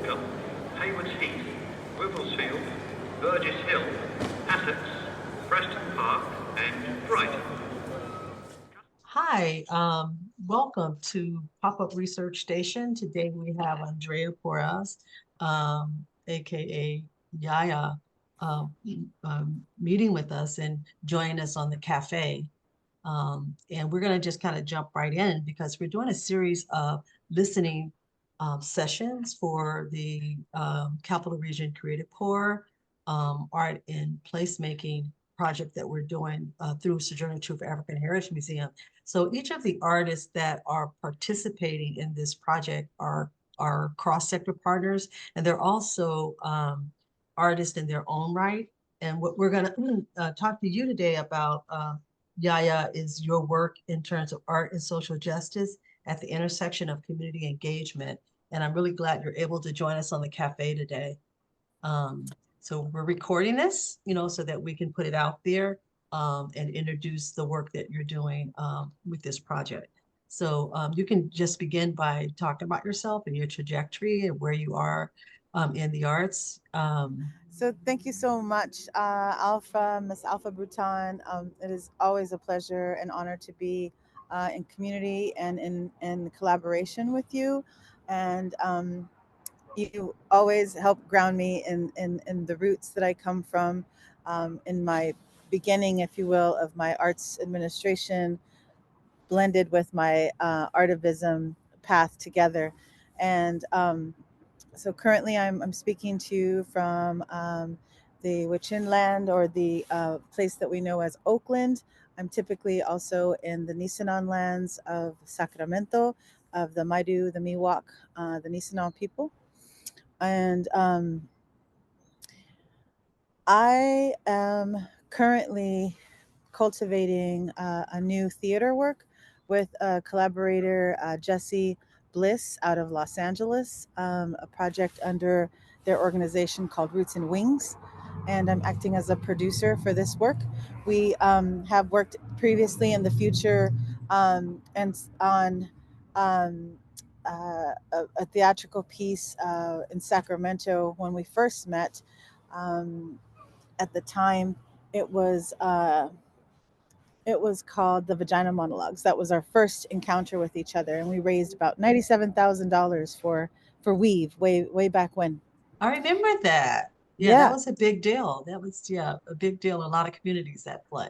Welcome, Haywards Heath, Wivelsfield, Burgess Hill, Essex, Preston Park, and Brighton. Hi, welcome to Pop-Up Research Station. Today we have Andrea Porras, aka yAyA, meeting with us and joining us on the cafe. And we're going to just kind of jump right in because we're doing a series of listening sessions for the Capital Region Creative Corps Art and Placemaking project that we're doing through Sojourner Truth African Heritage Museum. So each of the artists that are participating in this project are cross-sector partners, and they're also artists in their own right. And what we're going to talk to you today about, yAyA, is your work in terms of art and social justice at the intersection of community engagement. And I'm really glad you're able to join us on the cafe today. So we're recording this, so that we can put it out there and introduce the work that you're doing with this project. So you can just begin by talking about yourself and your trajectory and where you are in the arts. So thank you so much, Alpha, Miss Alpha Bhutan. It is always a pleasure and honor to be in community and in collaboration with you. And you always help ground me in the roots that I come from, in my beginning, if you will, of my arts administration, blended with my artivism path together. And so currently I'm speaking to you from the Wichin land, or the place that we know as Oakland. I'm typically also in the Nisenan lands of Sacramento, of the Maidu, the Miwok, the Nisenan people. And I am currently cultivating a new theater work with a collaborator, Jesse Bliss, out of Los Angeles, a project under their organization called Roots and Wings. And I'm acting as a producer for this work. We have worked previously in the future, and on a theatrical piece in Sacramento when we first met. Um, at the time, it was uh, it was called the Vagina Monologues. That was our first encounter with each other, and we raised about $97,000 for Weave way back when. I remember that. Yeah, that Yeah, was a big deal. That was, yeah, a big deal in a lot of communities that play.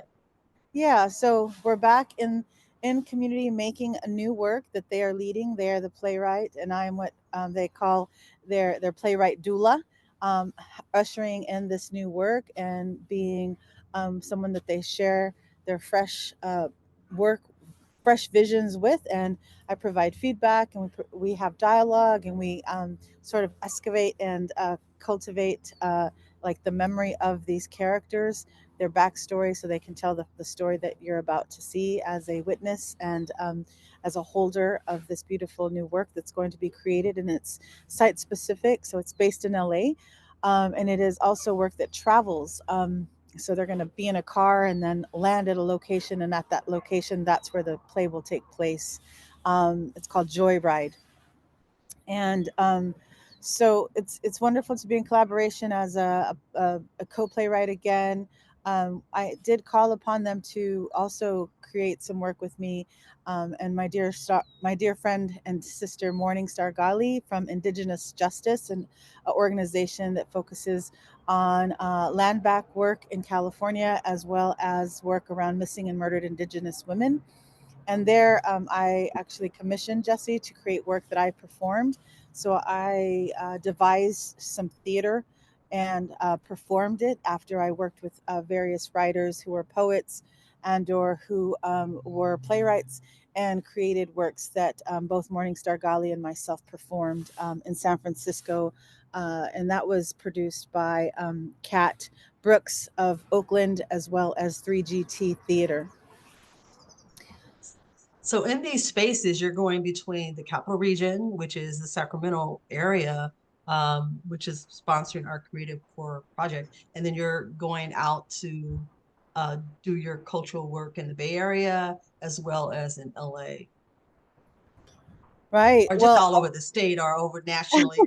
yeah. So we're back in community, making a new work that they are leading. They are the playwright, and I am what they call their playwright doula, um, ushering in this new work and being someone that they share their fresh work, fresh visions with. And I provide feedback, and we have dialogue, and we sort of excavate and cultivate like the memory of these characters, their backstory, so they can tell the story that you're about to see as a witness, and as a holder of this beautiful new work that's going to be created. And it's site specific, so it's based in LA. And it is also work that travels. So they're going to be in a car and then land at a location, and at that location, that's where the play will take place. It's called Joyride. And so it's wonderful to be in collaboration as a co-playwright again. I did call upon them to also create some work with me, and my dear friend and sister Morning Star Gali from Indigenous Justice, an organization that focuses on land back work in California, as well as work around missing and murdered Indigenous women. And there, I actually commissioned Jesse to create work that I performed. So I devised some theater and performed it after I worked with various writers who were poets and or who were playwrights, and created works that both Morningstar Gali and myself performed in San Francisco. And that was produced by Kat Brooks of Oakland, as well as 3GT Theater. So in these spaces, you're going between the Capital Region, which is the Sacramento area, which is sponsoring our Creative Core project, and then you're going out to do your cultural work in the Bay Area as well as in LA. Right. or just Well, all over the state or over nationally?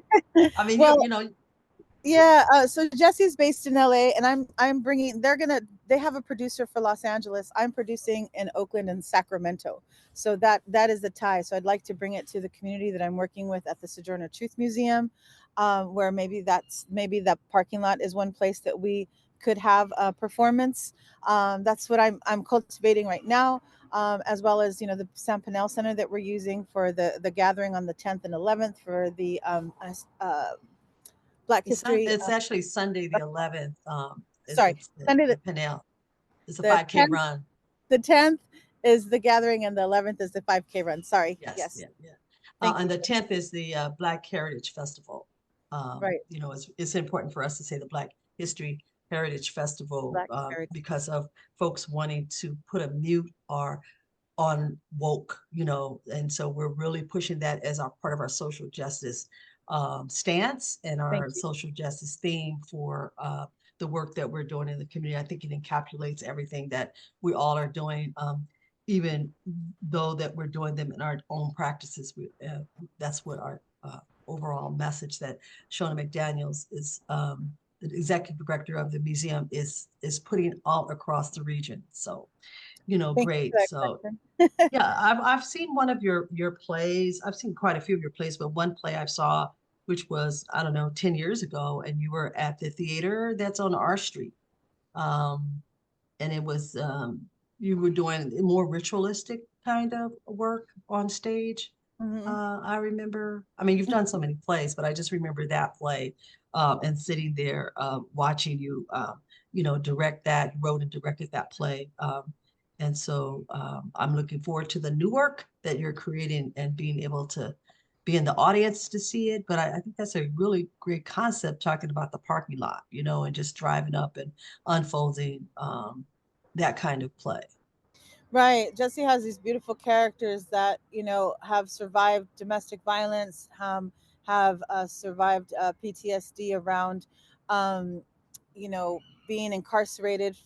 I mean, well, you know, yeah, so Jesse's based in LA, and I'm bringing. They have a producer for Los Angeles. I'm producing in Oakland and Sacramento. So that is the tie. So I'd like to bring it to the community that I'm working with at the Sojourner Truth Museum, where maybe that parking lot is one place that we could have a performance. That's what I'm cultivating right now. As well as the San Panel Center that we're using for the gathering on the 10th and 11th for the Black History. it's actually Sunday the 11th. Sorry, It's Sunday the Pinell. It's a the 5K 10th. run. The 10th is the gathering, and the 11th is the 5K run. Sorry. Yes, Yes. yeah, yeah. Thank And you. the 10th is the Black Heritage Festival. Right. You know, it's important for us to say the Black History Heritage Festival Black Heritage. because of folks wanting to put a mute or on woke, you know, and so we're really pushing that as our part of our social justice stance and Thank our you. social justice theme for the work that we're doing in the community. I think it encapsulates everything that we all are doing, even though that we're doing them in our own practices. That's what our overall message that Shona McDaniels is the executive director of the museum is putting all across the region. So, you know, Thank you for great. that So question. yeah, I've seen one of your plays. I've seen quite a few of your plays, but one play I saw, which was, I don't know, 10 years ago, and you were at the theater that's on R Street. Um, and it was you were doing more ritualistic kind of work on stage. Mhm. I remember. I mean, you've done so many plays, but I just remember that play and sitting there watching you, you know, direct that. You wrote and directed that play, and so I'm looking forward to the new work that you're creating and being able to be in the audience to see it. But I think that's a really great concept talking about the parking lot, you know, and just driving up and unfolding that kind of play. Right. Jesse has these beautiful characters that, have survived domestic violence, have survived PTSD around, um, you know, being incarcerated,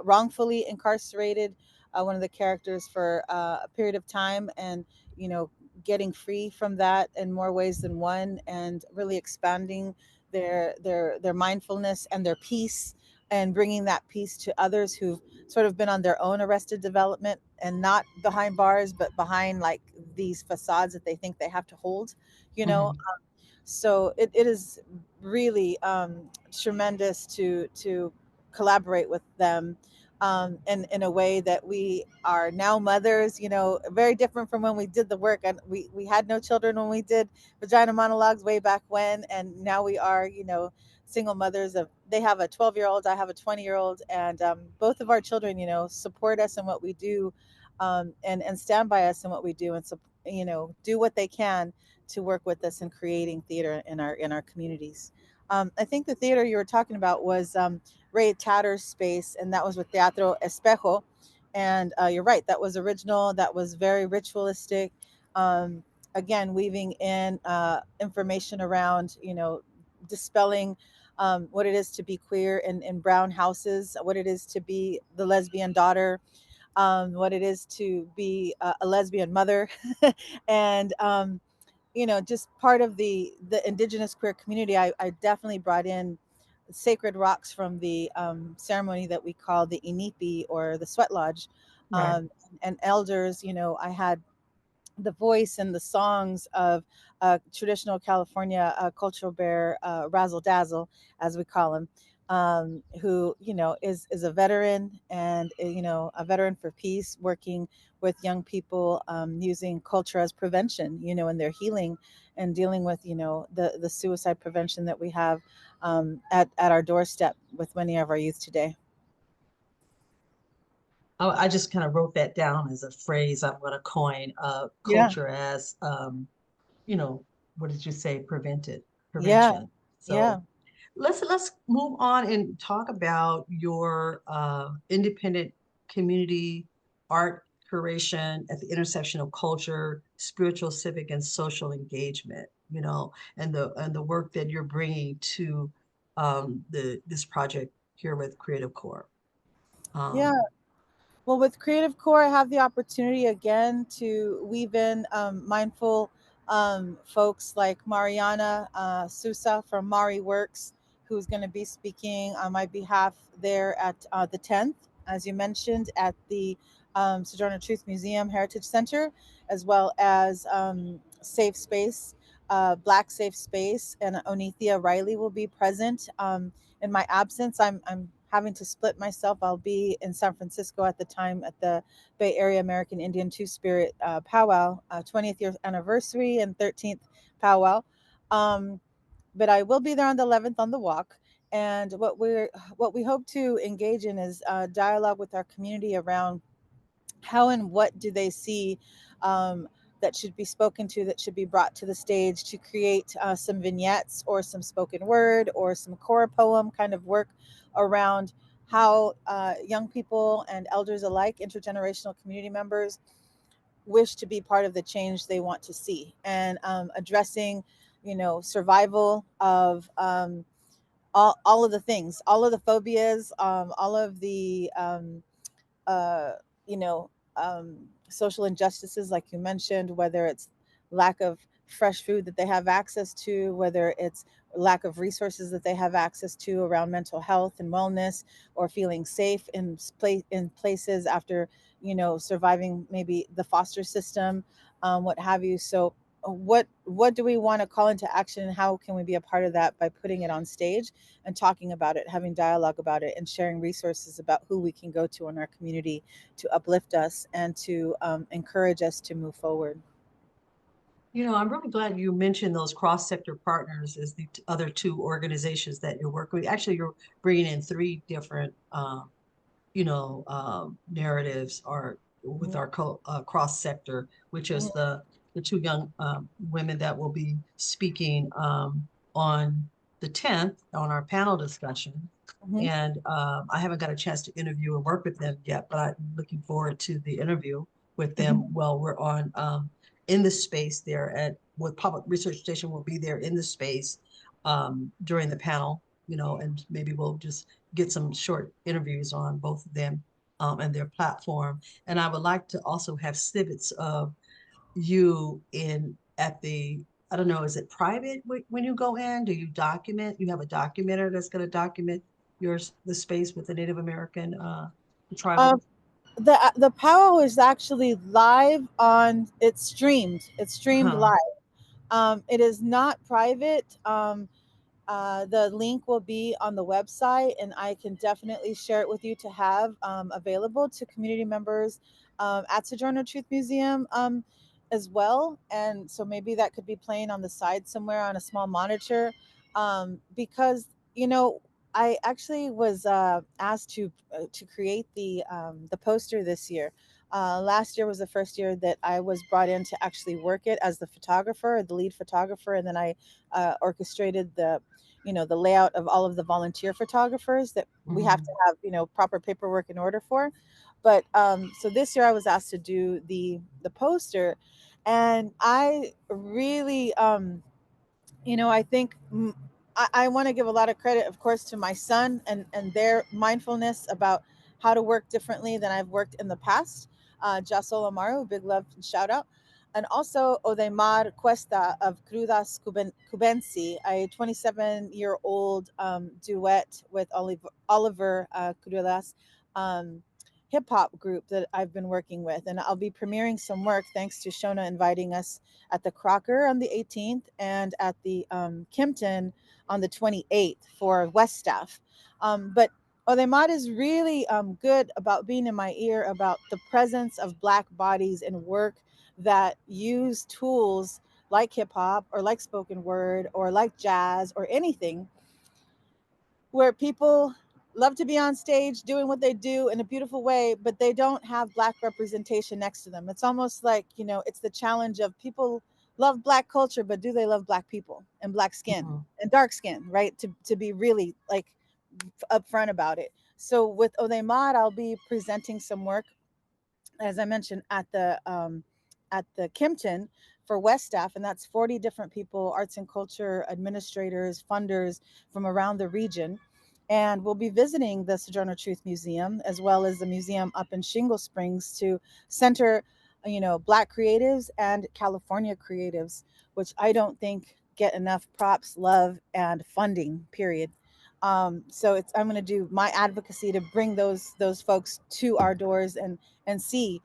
wrongfully incarcerated, one of the characters for a period of time, and, you know, getting free from that in more ways than one, and really expanding their mindfulness and their peace, and bringing that peace to others who've sort of been on their own arrested development, and not behind bars, but behind like these facades that they think they have to hold, you know. Mhm. So it is really tremendous to collaborate with them, in a way that we are now mothers, very different from when we did the work, and we had no children when we did vagina monologues way back when, and now we are, single mothers of. They have a 12-year-old, I have a 20-year-old, and both of our children, support us in what we do, and stand by us in what we do, and do what they can to work with us in creating theater in our communities. I think the theater you were talking about was Ray Tatter's space, and that was with Teatro Espejo. And you're right, that was original. That was very ritualistic. Um, Again, weaving in information around, dispelling what it is to be queer in brown houses, what it is to be the lesbian daughter, what it is to be a lesbian mother, and just part of the indigenous queer community. I definitely brought in sacred rocks from the ceremony that we call the inipi, or the sweat lodge, Right. and elders. I had the voice and the songs of traditional California cultural bear, Razzle Dazzle, as we call him, who is a veteran, and a veteran for peace, working with young people, using culture as prevention, in their healing, and dealing with the suicide prevention that we have at our doorstep with many of our youth today. I just kind of wrote that down as a phrase I'm going to coin, Yeah, culture as, you know, what did you say? yeah, Prevention. yeah, So let's move on and talk about your independent community art curation at the intersection of culture, spiritual, civic, and social engagement. You know, and the work that you're bringing to the this project here with Creative Core. yeah. Um, Well, with Creative Core, I have the opportunity again to weave in mindful folks like Mariana Sousa from Mari Works, who's going to be speaking on my behalf there at the 10th, as you mentioned, at the Sojourner Truth Museum Heritage Center, as well as Safe Space, Black Safe Space, and Onethia Riley will be present. In my absence, I'm having to split myself. I'll be in San Francisco at the time at the Bay Area American Indian Two Spirit Powwow, 20th year anniversary and 13th powwow. Um, but I will be there on the 11th on the walk. And what we hope to engage in is dialogue with our community around how and what do they see um, that should be spoken to, that should be brought to the stage to create some vignettes or some spoken word or some core poem kind of work around how young people and elders alike, intergenerational community members, wish to be part of the change they want to see, and addressing, survival of all of the things, all of the phobias, all of the uh, you know, social injustices, like you mentioned, whether it's lack of fresh food that they have access to, whether it's lack of resources that they have access to around mental health and wellness, or feeling safe in places after, surviving maybe the foster system, what have you. So what do we want to call into action, and how can we be a part of that by putting it on stage and talking about it, having dialogue about it, and sharing resources about who we can go to in our community to uplift us and to encourage us to move forward. I'm really glad you mentioned those cross-sector partners as the other two organizations that you're working with. Actually, you're bringing in three different, narratives are with Mhm, our cross sector, which is mhm, the two young women that will be speaking on the 10th on our panel discussion. mhm, And I haven't got a chance to interview and work with them yet, but I'm looking forward to the interview with them mhm, while we're on in the space there at what Public Research Station will be there in the space during the panel, and maybe we'll just get some short interviews on both of them and their platform. And I would like to also have snippets of you in at the, I don't know, is it private when you go in? Do you document? You have a documenter that's going to document the space with the Native American Um, tribal. the powwow is actually live on. It's streamed Uh-huh. live. It is not private. The link will be on the website, and I can definitely share it with you to have available to community members at Sojourner Truth Museum as well. And so maybe that could be playing on the side somewhere on a small monitor, because I actually was asked to create the poster this year. Last year was the first year that I was brought in to actually work it as the photographer, the lead photographer, and then I orchestrated the layout of all of the volunteer photographers that we have to Mhm. have proper paperwork in order for. But so this year I was asked to do the poster, and I really I think I want to give a lot of credit, of course, to my son and their mindfulness about how to work differently than I've worked in the past. Jasol Amaru, big love and shout out. And also Odemar Cuesta of Crudas Cubensi, a 27-year-old duet with Oliver Crudas. Hip hop group that I've been working with. And I'll be premiering some work thanks to Shona inviting us at the Crocker on the 18th and at the Kimpton on the 28th for West Staff. But Odemad is really good about being in my ear about the presence of Black bodies in work that use tools like hip hop or like spoken word or like jazz or anything, where people love to be on stage doing what they do in a beautiful way, but they don't have Black representation next to them. It's almost like, it's the challenge of people love Black culture, but do they love Black people and Black skin Mhm. and dark skin, right? To be really like upfront about it. So with Odemad, I'll be presenting some work, as I mentioned, at the Kimpton for West Staff, and that's 40 different people, arts and culture administrators, funders from around the region. And we'll be visiting the Sojourner Truth Museum as well as the museum up in Shingle Springs to center, Black creatives and California creatives which I don't think get enough props, love, and funding. Period. So I'm going to do my advocacy to bring those folks to our doors and see,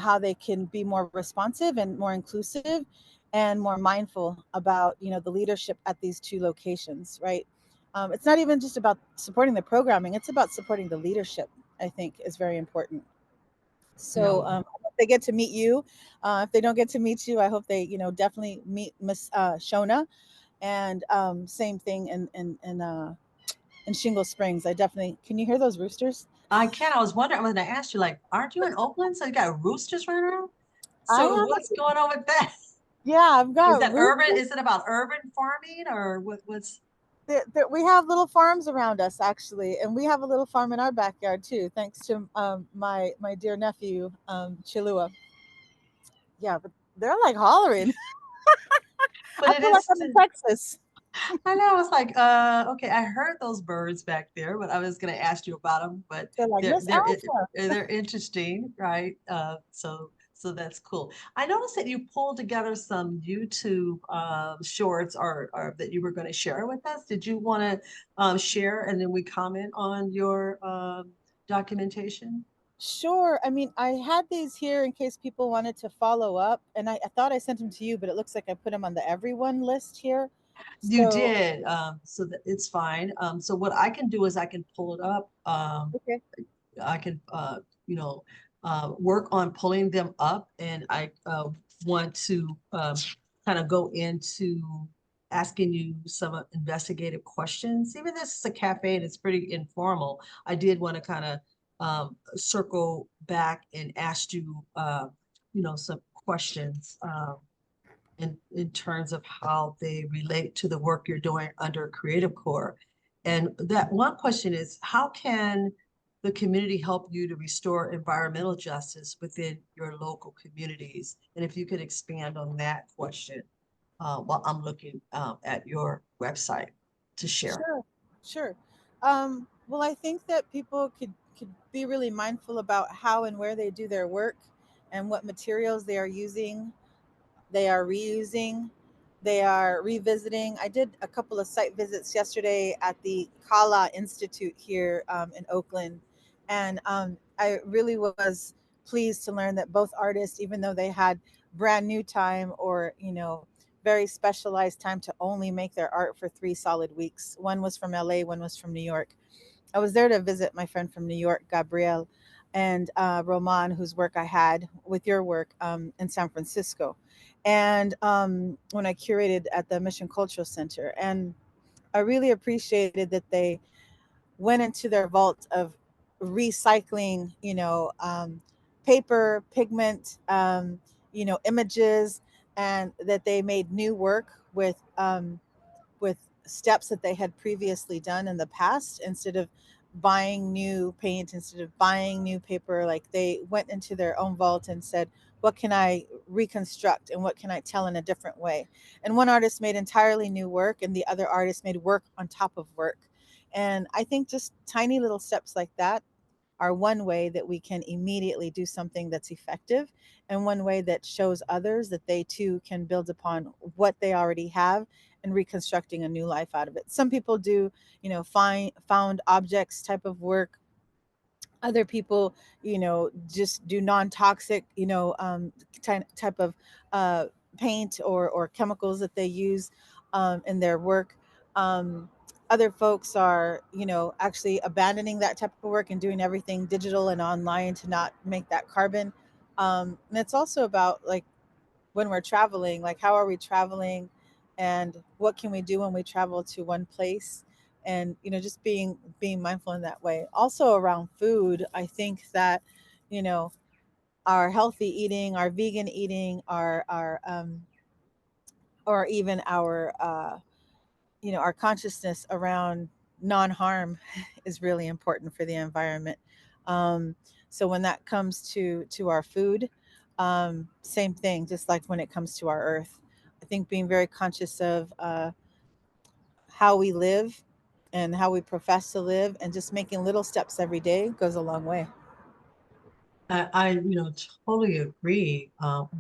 how they can be more responsive and more inclusive and more mindful about, the leadership at these two locations, right? It's not even just about supporting the programming, it's about supporting the leadership. I think is very important. So No, I hope they get to meet you. If they don't get to meet you, I hope they, definitely meet Miss Shona. And same thing in Shingle Springs. I definitely, can you hear those roosters? I can't. I was wondering, I was gonna ask you, like, aren't you in Oakland? So you got roosters running around? I So have, what's going on with that? yeah, I've Is got that urban? roosters. Is it about urban farming or what's We have little farms around us actually, and we have a little farm in our backyard too, thanks to my dear nephew Chilua. Yeah, but they're like hollering. but I it feel like is I'm in Texas. I know, I was like, okay, I heard those birds back there, but I was gonna ask you about them, but They're like they're Miss they're Alpha. they're interesting, right? So that's cool. I noticed that you pulled together some YouTube shorts or that you were going to share with us. Did you want to share and then we comment on your documentation? Sure. I mean, I had these here in case people wanted to follow up, and I thought I sent them to you, but it looks like I put them on the everyone list here. You So, did, so that it's fine. So what I can do is I can pull it up. okay, I can, work on pulling them up, and I want to kind of go into asking you some investigative questions. Even this is a cafe and it's pretty informal, I did want to kind of circle back and ask you, some questions in terms of how they relate to the work you're doing under Creative Core. And that one question is, how can the community help you to restore environmental justice within your local communities? And if you could expand on that question while I'm looking at your website to share. sure, sure. Well, I think that people could be really mindful about how and where they do their work and what materials they are using, they are reusing, they are revisiting. I did a couple of site visits yesterday at the Kala Institute here in Oakland, and I really was pleased to learn that both artists, even though they had brand new time or very specialized time to only make their art for 3 solid weeks. One was from LA, one was from New York. I was there to visit my friend from New York, Gabrielle, and Roman, whose work I had with your work in San Francisco. And when I curated at the Mission Cultural Center. And I really appreciated that they went into their vault of recycling, paper, pigment, images, and that they made new work with steps that they had previously done in the past instead of buying new paint, instead of buying new paper. Like they went into their own vault and said, what can I reconstruct and what can I tell in a different way? And one artist made entirely new work and the other artist made work on top of work. And I think just tiny little steps like that are one way that we can immediately do something that's effective, and one way that shows others that they too can build upon what they already have and reconstructing a new life out of it. Some people do, find found objects type of work. Other people, just do non-toxic, type of uh, paint or chemicals that they use in their work. um, Other folks are, actually abandoning that type of work and doing everything digital and online to not make that carbon. And it's also about, like, when we're traveling, like how are we traveling and what can we do when we travel to one place, and just being mindful in that way. Also around food, I think that you know our healthy eating, our vegan eating, our or even our consciousness around non-harm is really important for the environment. um, so when that comes to our food, same thing, just like when it comes to our earth. I think being very conscious of how we live and how we profess to live, and just making little steps every day goes a long way. I totally agree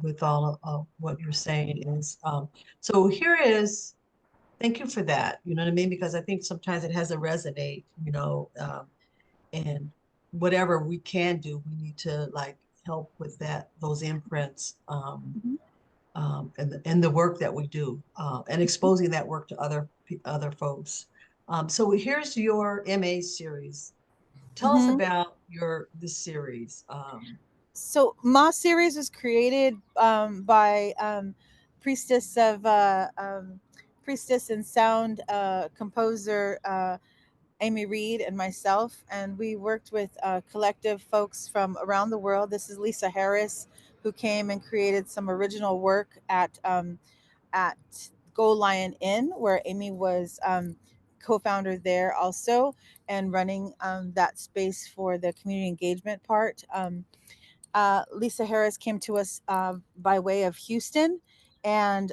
with all of what you're saying is so here is thank you for that. You know what I mean? Because I think sometimes it has to resonate, and whatever we can do, we need to like help with those imprints, Mhm. and the work that we do, and exposing that work to other folks. So here's your MA series. Tell us Mhm. about this series. So Ma series was created by priestess and sound composer Amy Reed and myself, and we worked with collective folks from around the world. This is Lisa Harris, who came and created some original work at Gold Lion Inn, where Amy was co-founder there also, and running that space for the community engagement part. Lisa Harris came to us by way of Houston, and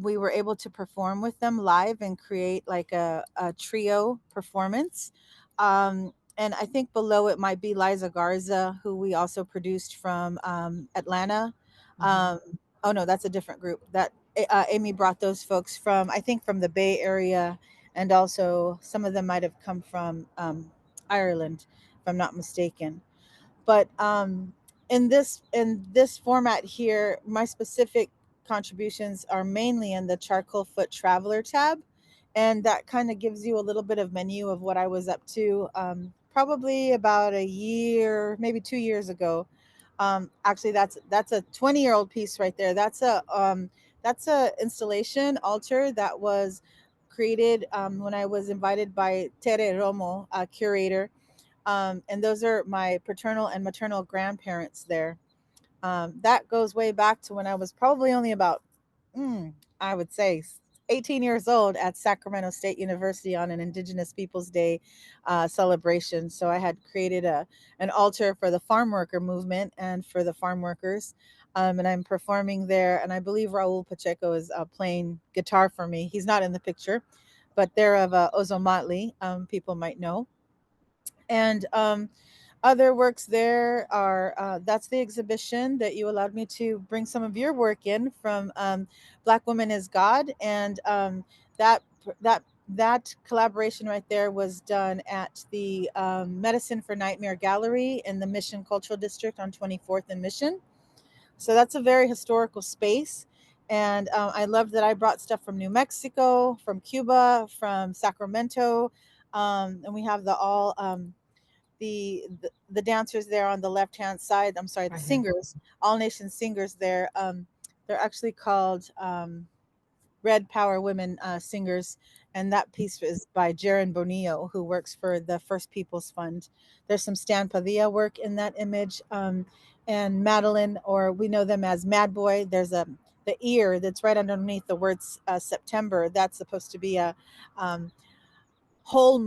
we were able to perform with them live and create like a trio performance. And I think below it might be Liza Garza, who we also produced from Atlanta. Mhm. Um, oh no, that's a different group. That Amy brought those folks from, I think, from the Bay Area, and also some of them might have come from Ireland, if I'm not mistaken. But in this format here, my specific contributions are mainly in the charcoal foot traveler tab, and that kind of gives you a little bit of menu of what I was up to, probably about a year, maybe 2 years ago. Actually, that's a 20-year-old piece right there. That's a installation altar that was created when I was invited by Tere Romo, a curator, and those are my paternal and maternal grandparents there. That goes way back to when I was probably only about, I would say, 18 years old at Sacramento State University on an Indigenous Peoples Day celebration. So I had created an altar for the farm worker movement and for the farm workers. And I'm performing there. And I believe Raul Pacheco is playing guitar for me. He's not in the picture, but they're of Ozomatli, people might know. And other works there are that's the exhibition that you allowed me to bring some of your work in from, Black Woman is God, and that that collaboration right there was done at the Medicine for Nightmare Gallery in the Mission Cultural District on 24th and Mission. So that's a very historical space. And I love that I brought stuff from New Mexico, from Cuba, from Sacramento, and we have the dancers there on the left hand side. I'm sorry, the Right here. singers, all nation singers there. They're actually called Red Power Women Singers, and that piece is by Jaron Bonillo, who works for the First Peoples Fund. There's some Stan Padilla work in that image, and Madeline, or we know them as Mad Boy. There's the ear that's right underneath the words September. That's supposed to be a um, whole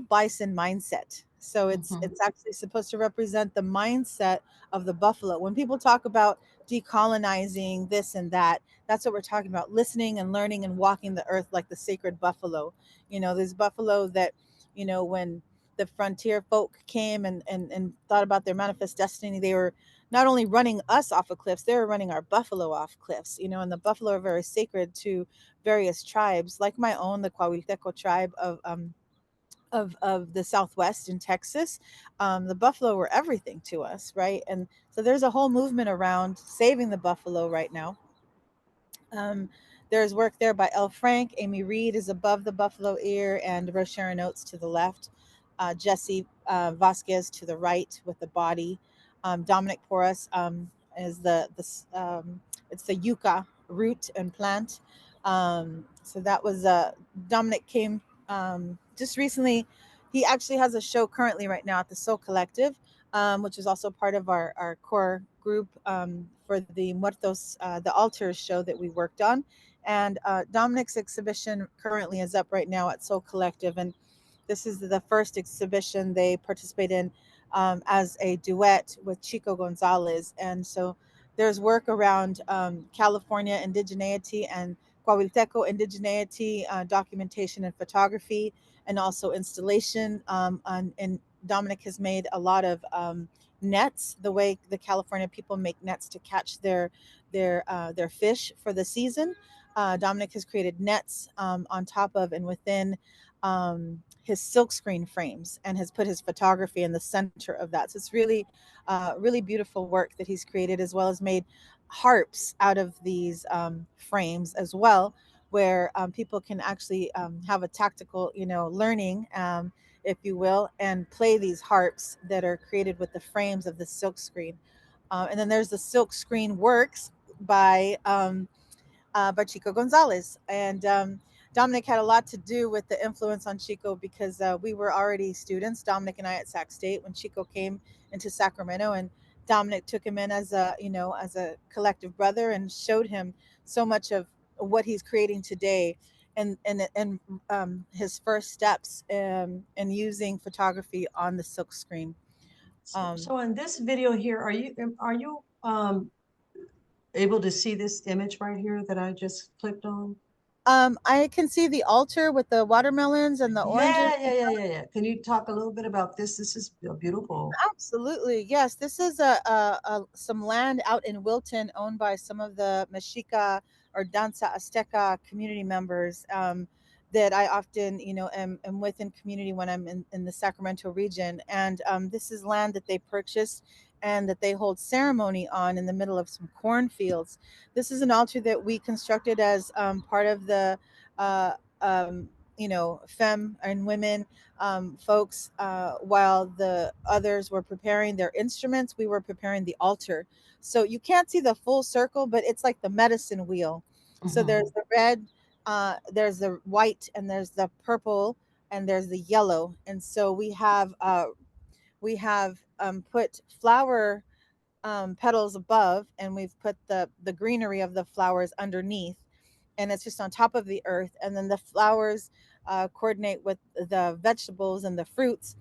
bison mindset. So Mhm. it's actually supposed to represent the mindset of the buffalo. When people talk about decolonizing this and that, that's what we're talking about: listening and learning and walking the earth like the sacred buffalo. There's buffalo that, when the frontier folk came and thought about their manifest destiny, they were not only running us off of cliffs, they were running our buffalo off cliffs. And the buffalo are very sacred to various tribes, like my own, the Coahuilteco tribe of the Southwest in Texas. The buffalo were everything to us, right? And so there's a whole movement around saving the buffalo right now. Um, there's work there by Elle Frank. Amy Reed is above the buffalo ear, and Roshara Oates to the left. Jesse Vasquez to the right with the body. Dominic Porras is it's the yucca root and plant. So that was Dominic came just recently. He actually has a show currently right now at the Soul Collective, which is also part of our core group for the Muertos, the altars show that we worked on. And Dominic's exhibition currently is up right now at Soul Collective. And this is the first exhibition they participate in as a duet with Chico Gonzalez. And so there's work around California indigeneity and Coahuilteco indigeneity, documentation and photography, and also installation. And Dominic has made a lot of nets, the way the California people make nets to catch their fish for the season. Dominic has created nets on top of and within his silkscreen frames, and has put his photography in the center of that. So it's really, really beautiful work that he's created, as well as made harps out of these frames as well, where people can actually have a tactical, learning, if you will, and play these harps that are created with the frames of the silk screen. And then there's the silk screen works by Chico Gonzalez. And Dominic had a lot to do with the influence on Chico, because we were already students, Dominic and I, at Sac State when Chico came into Sacramento. And Dominic took him in as a collective brother, and showed him so much of what he's creating today, and his first steps in using photography on the silk screen. So, Um, so in this video here, are you able to see this image right here that I just clicked on? I can see the altar with the watermelons and the oranges. Yeah. Can you talk a little bit about this? This is beautiful. Absolutely. Yes. This is some land out in Wilton, owned by some of the Mexica or Danza Azteca community members, that I often, am with in community when I'm in the Sacramento region. And this is land that they purchased and that they hold ceremony on in the middle of some cornfields. This is an altar that we constructed as part of the, uh, um, femme and women folks, while the others were preparing their instruments, we were preparing the altar. So you can't see the full circle, but it's like the medicine wheel. So there's Mhm. the red, there's the white, and there's the purple, and there's the yellow. And so we have put flower petals above, and we've put the greenery of the flowers underneath, and it's just on top of the earth. And then the flowers coordinate with the vegetables and the fruits,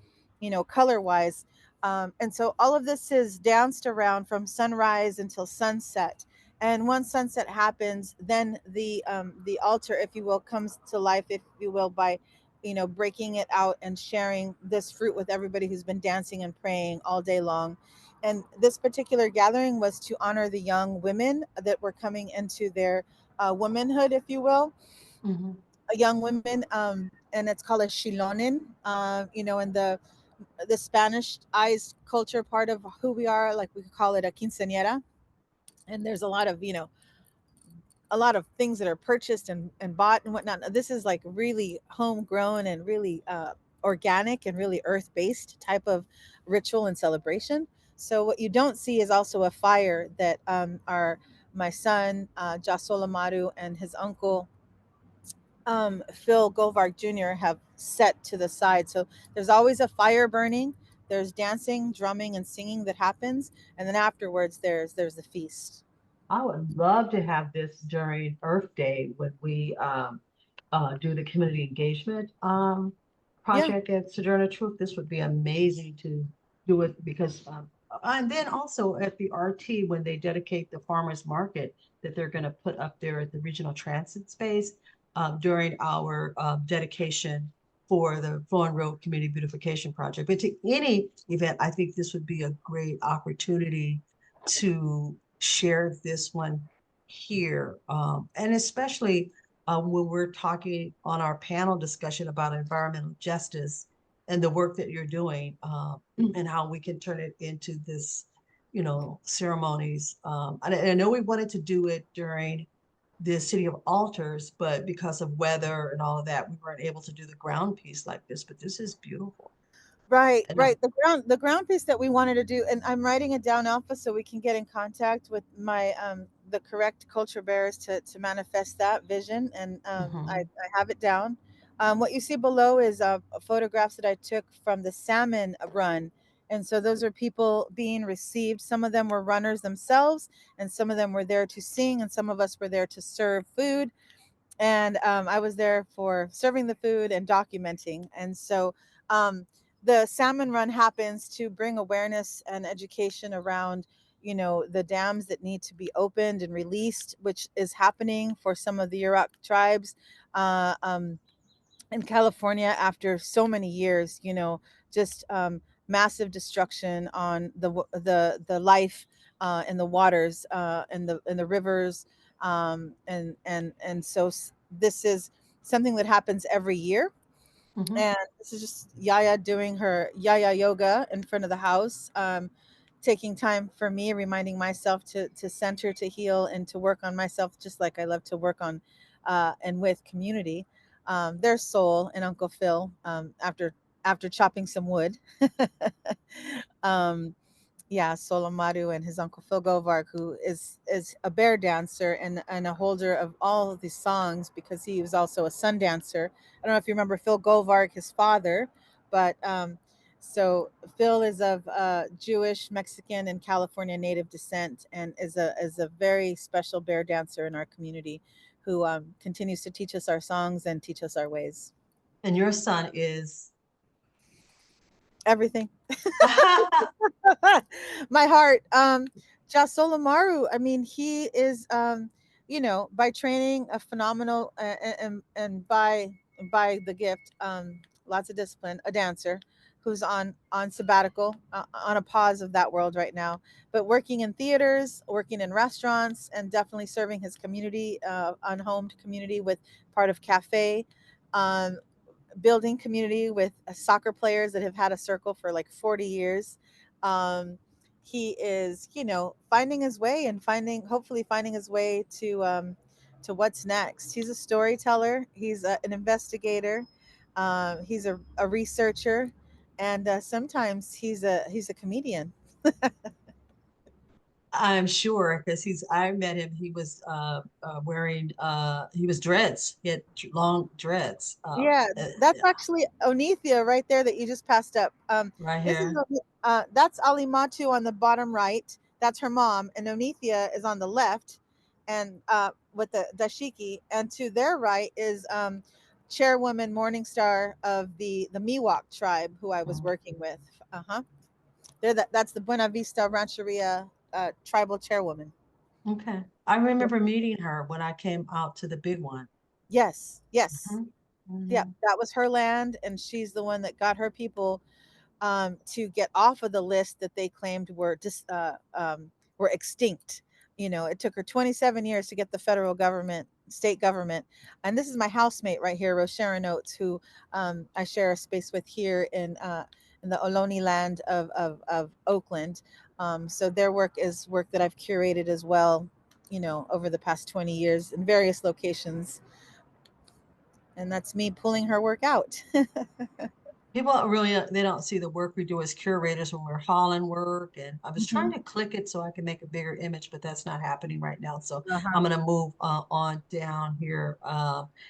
color wise. And so all of this is danced around from sunrise until sunset. And once sunset happens, then the altar, if you will, comes to life, if you will, by breaking it out and sharing this fruit with everybody who's been dancing and praying all day long. And this particular gathering was to honor the young women that were coming into their womanhood, if you will, Mhm. young women, and it's called a shilonin. In the Spanish-ized culture part of who we are, like we could call it a quinceañera. And there's a lot of things that are purchased and bought and whatnot. This is like really homegrown and really organic and really earth based type of ritual and celebration. So what you don't see is also a fire that our my son Jasol Amaru and his uncle Phil Govark Jr. have set to the side. So there's always a fire burning. There's dancing, drumming, and singing that happens, and then afterwards there's the feast. I would love to have this during Earth Day when we do the community engagement Yeah. project at Sojourner Truth. This would be amazing to do it because, and then also at the RT when they dedicate the farmers market that they're going to put up there at the regional transit space during our dedication for the Flowing Road Community Beautification Project. But to any event, I think this would be a great opportunity to share this one here, and especially when we're talking on our panel discussion about environmental justice and the work that you're doing, and how we can turn it into this, ceremonies. And I know we wanted to do it during the City of Altars, but because of weather and all of that, we weren't able to do the ground piece like this. But this is beautiful. Right, And right. The ground piece that we wanted to do, and I'm writing it down, Alpha, so we can get in contact with my the correct culture bearers to manifest that vision, and mhm. I have it down. What you see below is photographs that I took from the salmon run, and so those are people being received. Some of them were runners themselves, and some of them were there to sing, and some of us were there to serve food. And I was there for serving the food and documenting. And so um, the salmon run happens to bring awareness and education around, the dams that need to be opened and released, which is happening for some of the Yurok tribes. Uh, um, in California after so many years, just massive destruction on the life in the waters in the rivers, and so this is something that happens every year. Mhm. And this is just yAyA doing her yAyA yoga in front of the house, taking time for me, reminding myself to center, to heal, and to work on myself, just like I love to work on and with community. Their soul and Uncle Phil, after chopping some wood. um, yeah, Solomaru and his uncle Phil Govark, who is a bear dancer and a holder of all of these songs because he was also a sun dancer. I don't know if you remember Phil Govark, his father, but so Phil is of Jewish, Mexican, and California native descent, and is a very special bear dancer in our community, who continues to teach us our songs and teach us our ways. And your son is Everything. My heart. Jasolamaru, I mean, he is, by training a phenomenal, and by the gift, lots of discipline, a dancer who's on sabbatical, on a pause of that world right now, but working in theaters, working in restaurants, and definitely serving his community, unhomed community, with part of cafe. Um, Building community with soccer players that have had a circle for like 40 years. Um, he is, finding his way, and hopefully finding his way to what's next. He's a storyteller. He's an investigator. He's a researcher, and sometimes he's a comedian. I'm sure because I met him. He was wearing he was dreads. He had long dreads. Yeah, that's actually Onethia right there that you just passed up. Right This is here. that's Alimatu on the bottom right. That's her mom, and Onethia is on the left, and with the dashiki. And to their right is Chairwoman Morningstar of the Miwok tribe, who I was Mm, working with. Uh huh. That's the Buena Vista Rancheria tribal chairwoman. okay. I remember meeting her when I came out to the big one. Yes, yes, Mhm, yeah. mhm. That was her land, and she's the one that got her people to get off of the list that they claimed were extinct. It took her 27 years to get the federal government, state government, and this is my housemate right here, Roshara Notes, who I share a space with here in the Ohlone land of Oakland. So their work is work that I've curated as well, over the past 20 years in various locations, and that's me pulling her work out. People really they don't see the work we do as curators when we're hauling work. And I was trying Mhm. to click it so I can make a bigger image, but that's not happening right now. So Uh-huh. I'm gonna move on down here.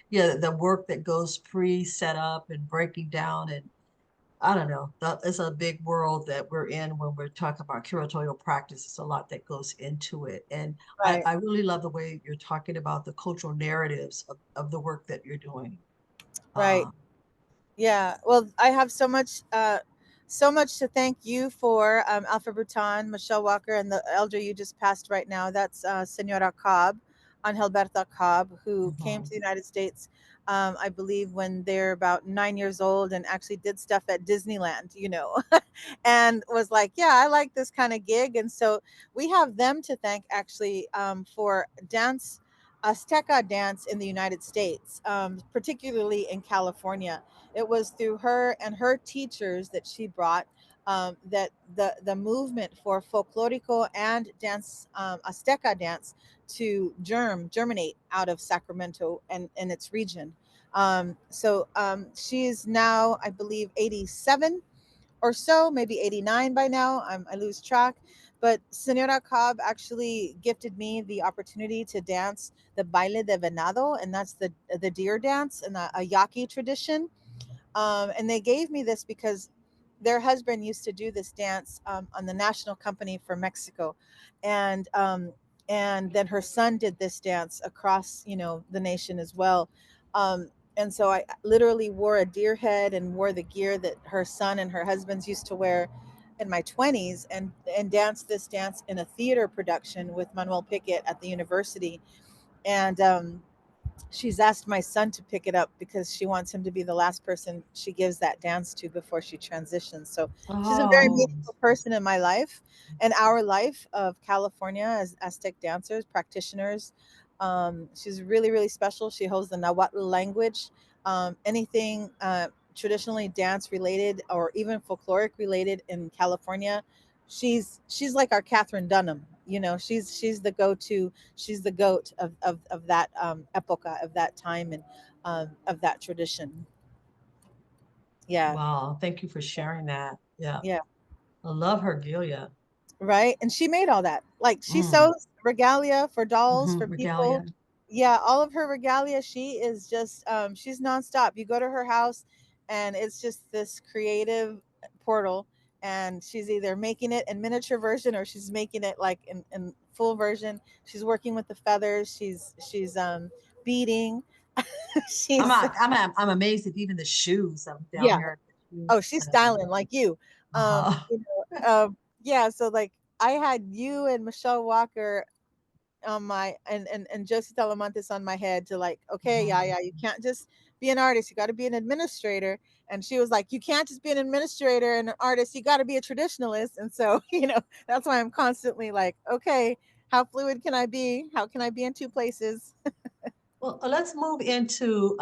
Yeah, the work that goes pre-set up and breaking down, and I don't know. It's a big world that we're in when we're talking about curatorial practice. It's a lot that goes into it. And Right, I really love the way you're talking about the cultural narratives of the work that you're doing. right. Uh, Yeah, well, I have so much to thank you for, Alfred Bhutan, Michelle Walker, and the elder you just passed right now. That's Senora Cobb, Angelberta Cobb, who came to mhm. the United States, I believe, when they're about 9 years old, and actually did stuff at Disneyland, and was like, yeah, I like this kind of gig. And so we have them to thank, actually, for dance, Azteca dance in the United States, particularly in California. It was through her and her teachers that she brought, that the movement for folklorico and dance, Azteca dance, to germinate out of Sacramento and its region. So she's now, I believe, 87 or so, maybe 89 by now. I lose track. But Senora Cobb actually gifted me the opportunity to dance the baile de venado, and that's the deer dance and a yaqui tradition. And they gave me this because their husband used to do this dance, on the national company for Mexico, and then her son did this dance across, the nation as well. And so I literally wore a deer head and wore the gear that her son and her husbands used to wear in my 20s, and danced this dance in a theater production with Manuel Pickett at the university. And she's asked my son to pick it up because she wants him to be the last person she gives that dance to before she transitions. So she's a very Oh, meaningful person in my life and our life of California as Aztec dancers, practitioners. She's really, really special. She holds the Nahuatl language. Anything traditionally dance related or even folkloric related in California, she's like our Catherine Dunham. You know, she's the go-to, she's the goat of that epocha, of that time, and of that tradition. Yeah, wow. Thank you for sharing that. Yeah. yeah, I love her Gilia. right. And she made all that. Like she Mm. sews regalia for dolls, for people. Regalia. Yeah, all of her regalia. She is just she's nonstop. You go to her house, and it's just this creative portal. And she's either making it in miniature version or she's making it like in full version. She's working with the feathers. She's beading. she's I'm amazed at even the shoes. I'm down yeah. here. Oh, she's styling like you. Uh-huh. Yeah, so like I had you and Michelle Walker on my and Josie Talamantes on my head to like, okay, yeah, Mhm. yeah, you can't just be an artist, you got to be an administrator. And she was like, you can't just be an administrator and an artist, you got to be a traditionalist. And so, that's why I'm constantly like, okay, how fluid can I be? How can I be in two places? Well, let's move into,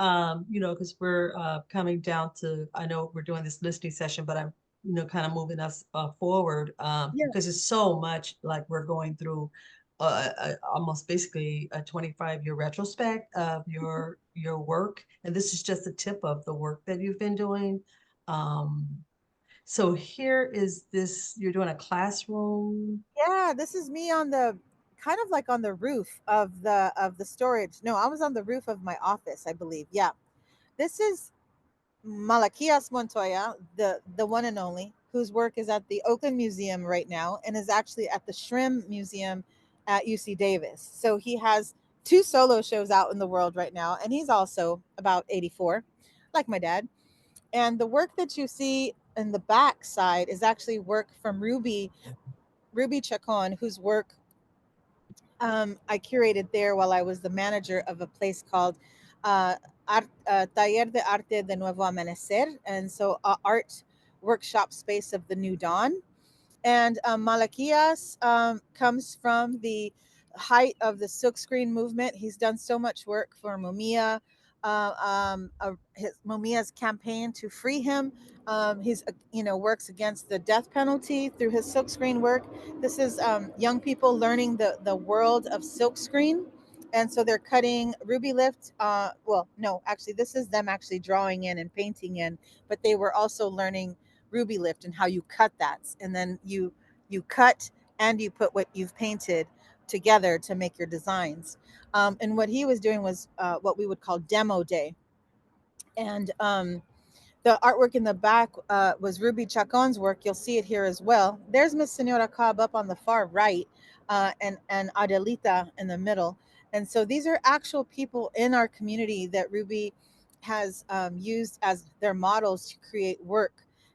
because we're coming down to, I know we're doing this listening session, but I'm, kind of moving us forward Yeah. because it's so much like we're going through almost basically a 25-year retrospect of your work. And this is just a tip of the work that you've been doing. Um, so here is this, you're doing a classroom. Yeah, this is me on the kind of like on the roof of the storage. No, I was on the roof of my office, I believe. Yeah. This is Malakias Montoya, the one and only, whose work is at the Oakland Museum right now and is actually at the Shrim Museum at UC Davis. So he has two solo shows out in the world right now, and he's also about 84, like my dad. And the work that you see in the back side is actually work from Ruby Chacon, whose work I curated there while I was the manager of a place called Taller de Arte de Nuevo Amanecer, and so art workshop space of the new dawn. And Malakias comes from the height of the silkscreen movement. He's done so much work for Mumia, Mumia's campaign to free him. He's works against the death penalty through his silkscreen work. This is young people learning the world of silkscreen. And so they're cutting ruby lift. Well, no, actually, this is them actually drawing in and painting in, but they were also learning ruby lift and how you cut that, and then you cut and you put what you've painted together to make your designs. And what he was doing was what we would call demo day. And the artwork in the back was Ruby Chacon's work. You'll see it here as well. There's Miss Senora Cobb up on the far right, and Adelita in the middle. And so these are actual people in our community that Ruby has used as their models to create work.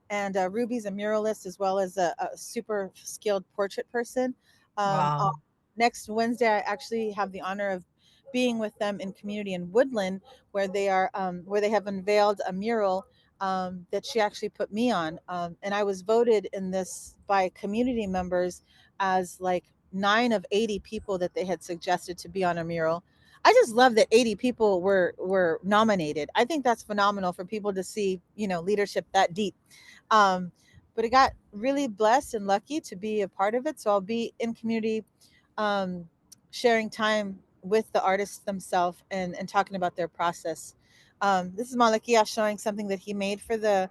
And Ruby's a muralist as well as a super skilled portrait person. Wow. Next Wednesday, I actually have the honor of being with them in community in Woodland, where they have unveiled a mural that she actually put me on. And I was voted in this by community members as like 9 of 80 people that they had suggested to be on a mural. I just love that 80 people were nominated. I think that's phenomenal for people to see, leadership that deep. Um, but I got really blessed and lucky to be a part of it. So I'll be in community, um, sharing time with the artists themselves and talking about their process. This is Malakia showing something that he made for the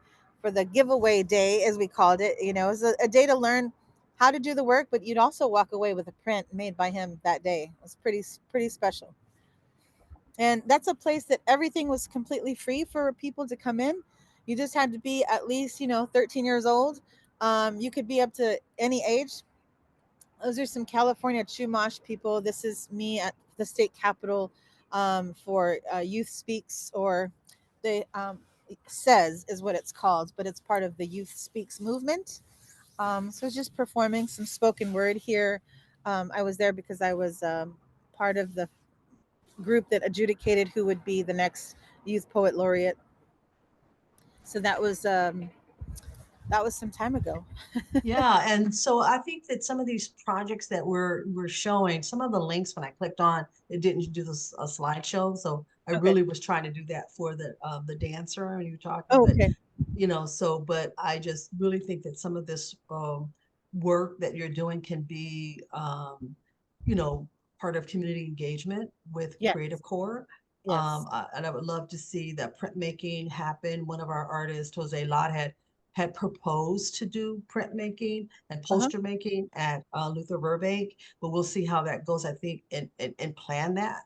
giveaway day, as we called it. It was a day to learn how to do the work, but you'd also walk away with a print made by him that day. It was pretty special. And that's a place that everything was completely free for people to come in. You just had to be at least 13 years old. You could be up to any age. Those are some California Chumash people. This is me at the state capitol for Youth Speaks, or the says is what it's called, but it's part of the Youth Speaks movement. So just performing some spoken word here. I was there because I was part of the group that adjudicated who would be the next youth poet laureate. So that was some time ago. Yeah, and so I think that some of these projects that we're showing, some of the links when I clicked on, it didn't do this a slideshow. So I Okay. really was trying to do that for the dancer when you were talking, Oh, but okay. so but I just really think that some of this work that you're doing can be you know, part of community engagement with Yes. Creative Core. Yes. And I would love to see that printmaking happen. One of our artists, Jose Lott, had proposed to do printmaking and Uh-huh. poster making at Luther Burbank, but we'll see how that goes. I think and plan that.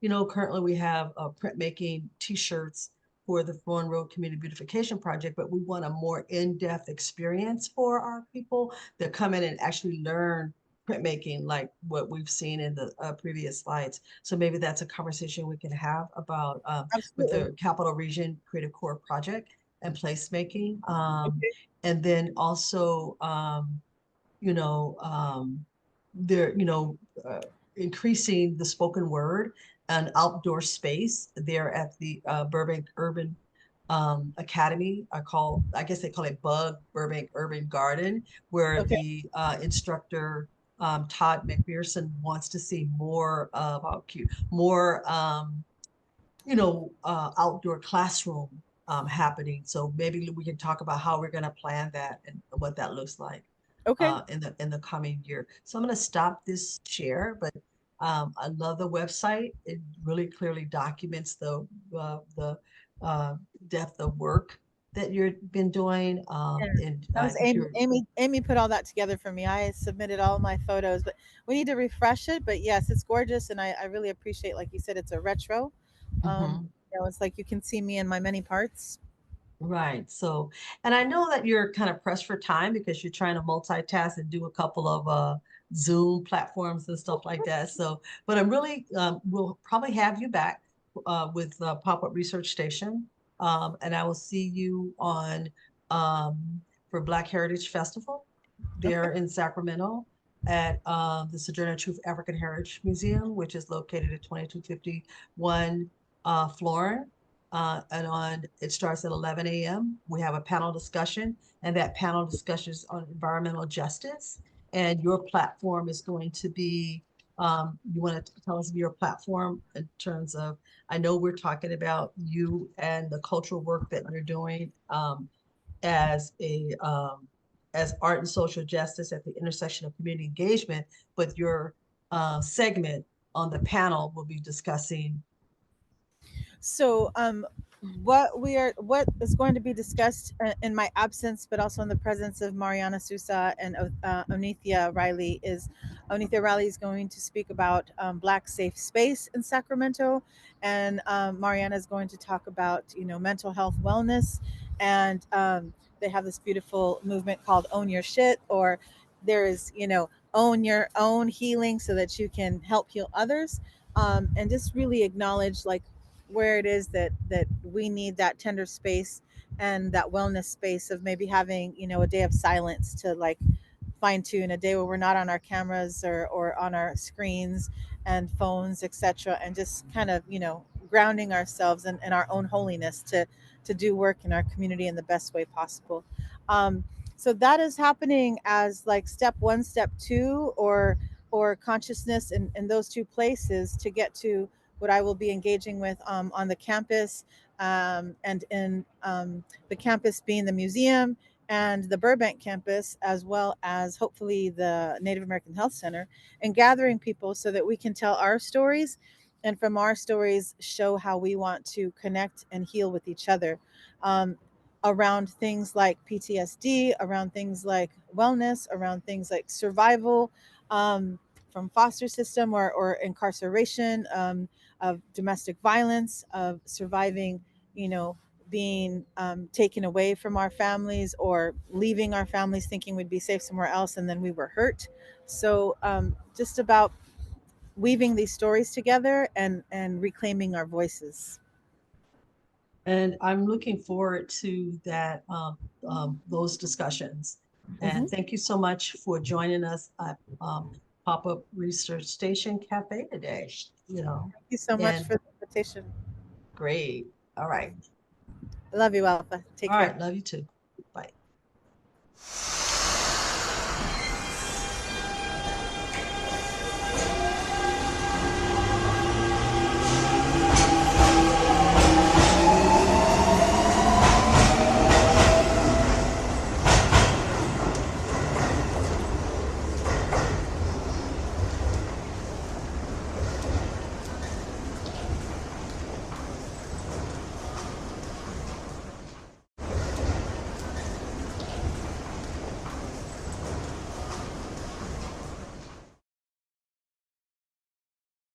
You know, currently we have printmaking T-shirts for the Thorn Road Community Beautification Project, but we want a more in-depth experience for our people that come in and actually learn printmaking, like what we've seen in the previous slides. So maybe that's a conversation we can have about with Absolutely. the Capital Region Creative Core Project and placemaking. Okay. And then also, you know, there, increasing the spoken word and outdoor space there at the Burbank Urban Academy. I guess they call it Bug Burbank Urban Garden, where Okay. the instructor Todd McPherson wants to see more of how cute, more outdoor classroom happening. So maybe we can talk about how we're going to plan that and what that looks like Okay. in the coming year. So I'm going to stop this share, but I love the website. It really clearly documents the uh, depth of work that you've been doing. Yeah. And That I was think Amy. you're. Amy put all that together for me. I submitted all my photos, but we need to refresh it. But yes, it's gorgeous, and I really appreciate, like you said, it's a retro. Mhm. It's like you can see me in my many parts. Right. So, and I know that you're kind of pressed for time because you're trying to multitask and do a couple of Zoom platforms and stuff like that. So, but I'm really we'll probably have you back with Pop-up Research Station, and I will see you on for Black Heritage Festival Okay. there in Sacramento at the Sojourner Truth African Heritage Museum, which is located at 2251 Florin and on it starts at 11 a.m. We have a panel discussion, and that panel discussion is on environmental justice. And your platform is going to be, you want to tell us your platform in terms of, I know we're talking about you and the cultural work that you're doing as a as art and social justice at the intersection of community engagement, but your segment on the panel will be discussing. So, what is going to be discussed in my absence, but also in the presence of Mariana Sousa and Onithia Riley, is Onithia Riley is going to speak about Black safe space in Sacramento, and Mariana is going to talk about mental health wellness, and they have this beautiful movement called Own Your Shit, or there is own your own healing so that you can help heal others, and just really acknowledge like where it is that we need that tender space and that wellness space of maybe having a day of silence to like fine tune, a day where we're not on our cameras or on our screens and phones, etc., and just kind of grounding ourselves in our own holiness to do work in our community in the best way possible. um, so that is happening as like step one, step two, or consciousness in those two places to get to what I will be engaging with on the campus, and in the campus being the museum and the Burbank campus, as well as hopefully the Native American Health Center, and gathering people so that we can tell our stories, and from our stories show how we want to connect and heal with each other, um, around things like PTSD, around things like wellness, around things like survival, from foster system or incarceration, of domestic violence, of surviving, you know, being taken away from our families or leaving our families thinking we'd be safe somewhere else and then we were hurt. So just about weaving these stories together and reclaiming our voices. And I'm looking forward to that, those discussions. Hmm. And thank you so much for joining us at pop-up research station cafe today, Thank you so much and for the invitation. great. All right. I love you, Alpha. Take All care. right. Love you too. Bye.